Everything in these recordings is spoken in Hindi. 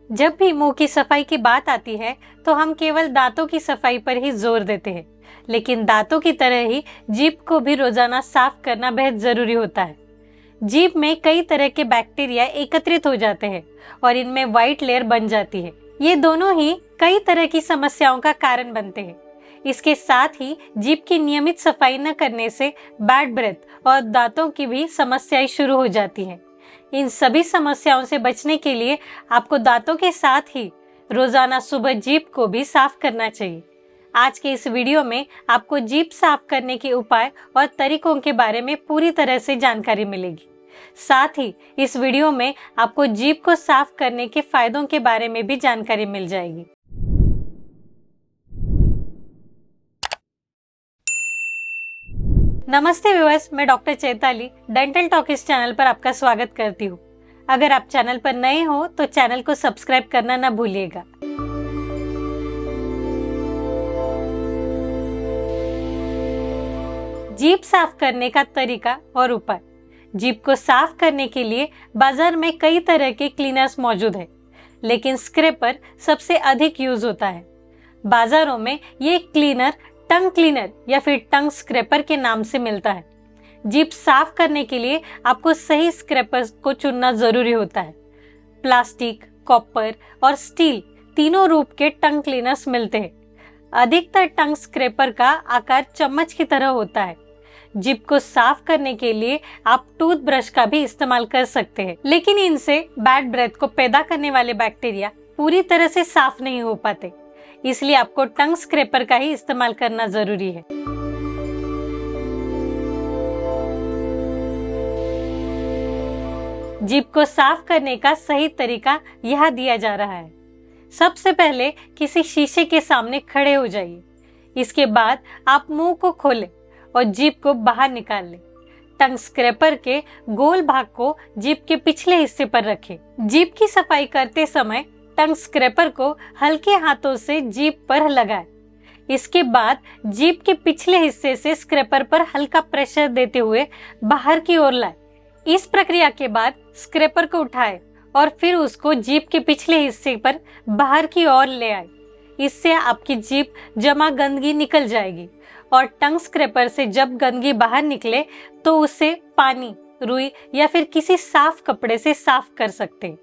जब भी मुंह की सफाई की बात आती है तो हम केवल दांतों की सफाई पर ही जोर देते हैं, लेकिन दांतों की तरह ही जीभ को भी रोजाना साफ करना बेहद जरूरी होता है। जीभ में कई तरह के बैक्टीरिया एकत्रित हो जाते हैं और इनमें व्हाइट लेयर बन जाती है। ये दोनों ही कई तरह की समस्याओं का कारण बनते हैं। इसके साथ ही जीभ की नियमित सफाई न करने से बैड ब्रेथ और दांतों की भी समस्याएं शुरू हो जाती हैं। इन सभी समस्याओं से बचने के लिए आपको दांतों के साथ ही रोजाना सुबह जीभ को भी साफ करना चाहिए। आज के इस वीडियो में आपको जीभ साफ करने के उपाय और तरीकों के बारे में पूरी तरह से जानकारी मिलेगी। साथ ही इस वीडियो में आपको जीभ को साफ करने के फायदों के बारे में भी जानकारी मिल जाएगी। नमस्ते व्यूअर्स, मैं doctor Chaitali dental talkies channel पर आपका स्वागत करती हूँ। अगर आप चैनल पर नए हो तो चैनल को सब्सक्राइब करना न भूलिएगा। जीभ साफ करने का तरीका और उपाय। जीभ को साफ करने के लिए बाजार में कई तरह के क्लीनर्स मौजूद है, लेकिन स्क्रैपर सबसे अधिक यूज होता है। बाजारों में ये क्लीनर टंग क्लीनर या फिर टंग स्क्रैपर के नाम से मिलता है। जीभ साफ करने के लिए आपको सही स्क्रैपर को चुनना जरूरी होता है। प्लास्टिक, कॉपर और स्टील तीनों रूप के टंग क्लीनर्स मिलते हैं। अधिकतर टंग स्क्रैपर का आकार चम्मच की तरह होता है। जीभ को साफ करने के लिए आप टूथब्रश का भी इस्तेमाल कर सकते हैं, लेकिन इनसे बैड ब्रेथ को पैदा करने वाले बैक्टीरिया पूरी तरह से साफ नहीं हो पाते, इसलिए आपको टंग स्क्रैपर का ही इस्तेमाल करना जरूरी है। जीभ को साफ करने का सही तरीका यह दिया जा रहा है। सबसे पहले किसी शीशे के सामने खड़े हो जाइए। इसके बाद आप मुंह को खोलें और जीभ को बाहर निकाल लें। टंग स्क्रैपर के गोल भाग को जीभ के पिछले हिस्से पर रखें। जीभ की सफाई करते समय टंग स्क्रैपर को हल्के हाथों से जीभ पर लगाएं। इसके बाद जीभ के पिछले हिस्से से स्क्रैपर पर हल्का प्रेशर देते हुए बाहर की ओर लाएं। इस प्रक्रिया के बाद स्क्रैपर को उठाएं और फिर उसको जीभ के पिछले हिस्से पर बाहर की ओर ले आएं। इससे आपकी जीभ जमा गंदगी निकल जाएगी और टंग स्क्रैपर से जब गंदगी बाहर निकले तो उसे पानी, रुई या फिर किसी साफ कपड़े से साफ कर सकते हैं।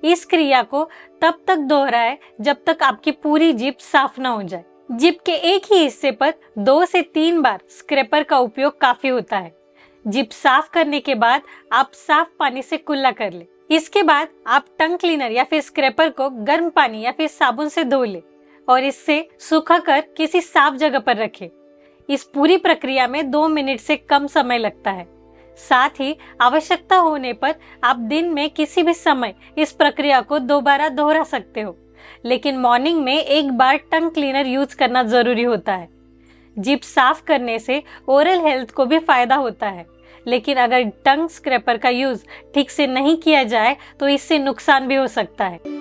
इस क्रिया को तब तक दोहराएं जब तक आपकी पूरी जीभ साफ न हो जाए। जीभ के एक ही हिस्से पर 2 से 3 बार स्क्रैपर का उपयोग काफी होता है। जीभ साफ करने के बाद आप साफ पानी से कुल्ला कर लें। इसके बाद आप टंग क्लीनर या फिर स्क्रैपर को गर्म पानी या फिर साबुन से धो लें और इससे सुखाकर किसी साफ जगह पर रखें। इस पूरी प्रक्रिया में 2 मिनट से कम समय लगता है। साथ ही आवश्यकता होने पर आप दिन में किसी भी समय इस प्रक्रिया को दोबारा दोहरा सकते हो, लेकिन मॉर्निंग में एक बार टंग क्लीनर यूज करना जरूरी होता है। जीभ साफ करने से ओरल हेल्थ को भी फायदा होता है, लेकिन अगर टंग स्क्रैपर का यूज ठीक से नहीं किया जाए तो इससे नुकसान भी हो सकता है।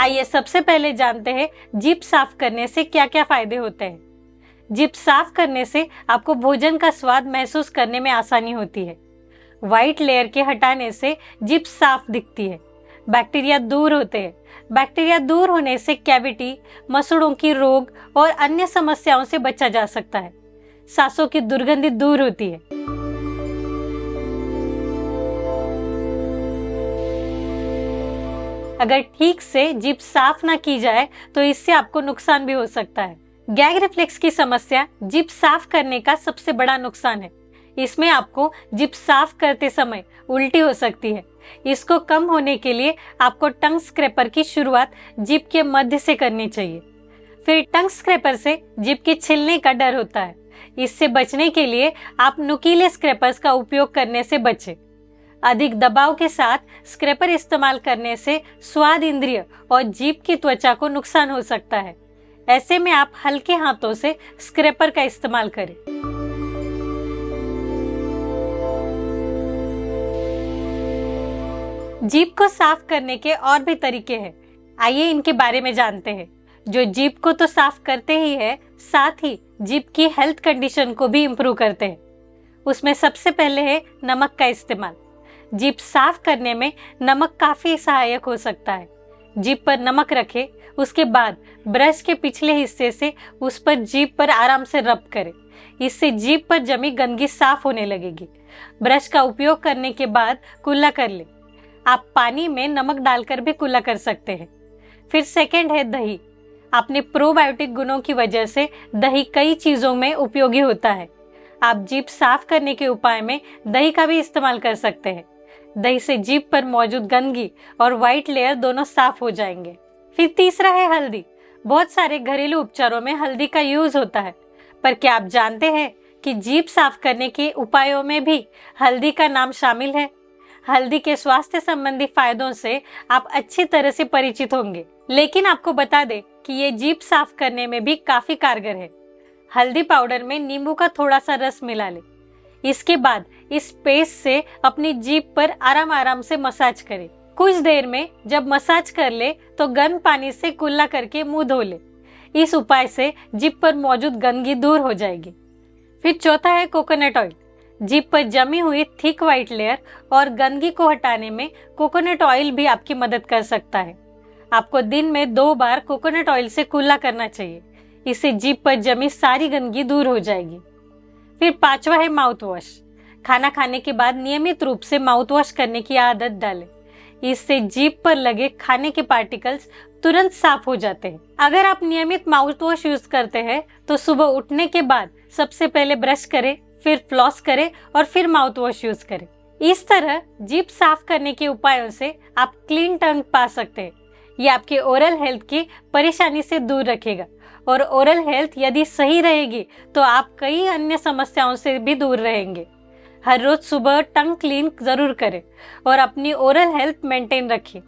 आइए सबसे पहले जानते हैं जीभ साफ करने से क्या क्या फायदे होते हैं। जीभ साफ करने से आपको भोजन का स्वाद महसूस करने में आसानी होती है। व्हाइट लेयर के हटाने से जीभ साफ दिखती है। बैक्टीरिया दूर होते हैं। बैक्टीरिया दूर होने से कैविटी, मसूड़ों की रोग और अन्य समस्याओं से बचा जा सकता है। सांसों की दुर्गंध दूर होती है। अगर ठीक से जीभ साफ ना की जाए तो इससे आपको नुकसान भी हो सकता है। गैग रिफ्लेक्स की समस्या जीभ साफ करने का सबसे बड़ा नुकसान है। इसमें आपको जीभ साफ करते समय उल्टी हो सकती है। इसको कम होने के लिए आपको टंग स्क्रैपर की शुरुआत जीभ के मध्य से करनी चाहिए। फिर टंग स्क्रैपर से जीभ के छिलने का डर होता है। इससे बचने के लिए आप नुकीले स्क्रैपर्स का उपयोग करने से बचें। अधिक दबाव के साथ स्क्रैपर इस्तेमाल करने से स्वाद इंद्रिय और जीभ की त्वचा को नुकसान हो सकता है। ऐसे में आप हल्के हाथों से स्क्रैपर का इस्तेमाल करें। जीभ को साफ करने के और भी तरीके हैं। आइए इनके बारे में जानते हैं, जो जीभ को तो साफ करते ही है, साथ ही जीभ की हेल्थ कंडीशन को भी इम्प्रूव करते हैं। उसमें सबसे पहले है नमक का इस्तेमाल। जीभ साफ करने में नमक काफी सहायक हो सकता है। जीभ पर नमक रखें, उसके बाद ब्रश के पिछले हिस्से से उस पर जीभ पर आराम से रब करें। इससे जीभ पर जमी गंदगी साफ होने लगेगी। ब्रश का उपयोग करने के बाद कुल्ला कर लें। आप पानी में नमक डालकर भी कुल्ला कर सकते हैं। फिर सेकंड है दही। अपने प्रोबायोटिक गुणों की वजह से दही कई चीजों में उपयोगी होता है। आप जीभ साफ करने के उपाय में दही का भी इस्तेमाल कर सकते हैं। दही से जीभ पर मौजूद गंदगी और व्हाइट लेयर दोनों साफ हो जाएंगे। फिर तीसरा है हल्दी। बहुत सारे घरेलू उपचारों में हल्दी का यूज होता है, पर क्या आप जानते हैं कि जीभ साफ करने के उपायों में भी हल्दी का नाम शामिल है? हल्दी के स्वास्थ्य संबंधी फायदों से आप अच्छी तरह से परिचित होंगे, लेकिन आपको बता दें कि ये जीभ साफ करने में भी काफी कारगर है। हल्दी पाउडर में नींबू का थोड़ा सा रस मिला लें। इसके बाद इस पेस्ट से अपनी जीभ पर आराम आराम से मसाज करें। कुछ देर में जब मसाज कर ले तो गर्म पानी से कुल्ला करके मुंह धो ले। इस उपाय से जीभ पर मौजूद गंदगी दूर हो जाएगी। फिर चौथा है कोकोनट ऑयल। जीभ पर जमी हुई थिक व्हाइट लेयर और गंदगी को हटाने में कोकोनट ऑयल भी आपकी मदद कर सकता है। आपको दिन में 2 बार कोकोनट ऑयल से कुल्ला करना चाहिए। इससे जीभ पर जमी सारी गंदगी दूर हो जाएगी। फिर पांचवा है माउथ वॉश। खाना खाने के बाद नियमित रूप से माउथ वॉश करने की आदत डालें। इससे जीभ पर लगे खाने के पार्टिकल्स तुरंत साफ हो जाते हैं। अगर आप नियमित माउथ वॉश यूज करते हैं तो सुबह उठने के बाद सबसे पहले ब्रश करें, फिर फ्लॉस करें और फिर माउथ वॉश यूज करें। इस तरह जीभ साफ करने के उपायों से आप क्लीन टंग पा सकते हैं। ये आपके ओरल हेल्थ की परेशानी से दूर रखेगा, और ओरल हेल्थ यदि सही रहेगी तो आप कई अन्य समस्याओं से भी दूर रहेंगे। हर रोज सुबह टंग क्लीन जरूर करें और अपनी ओरल हेल्थ मेंटेन रखें।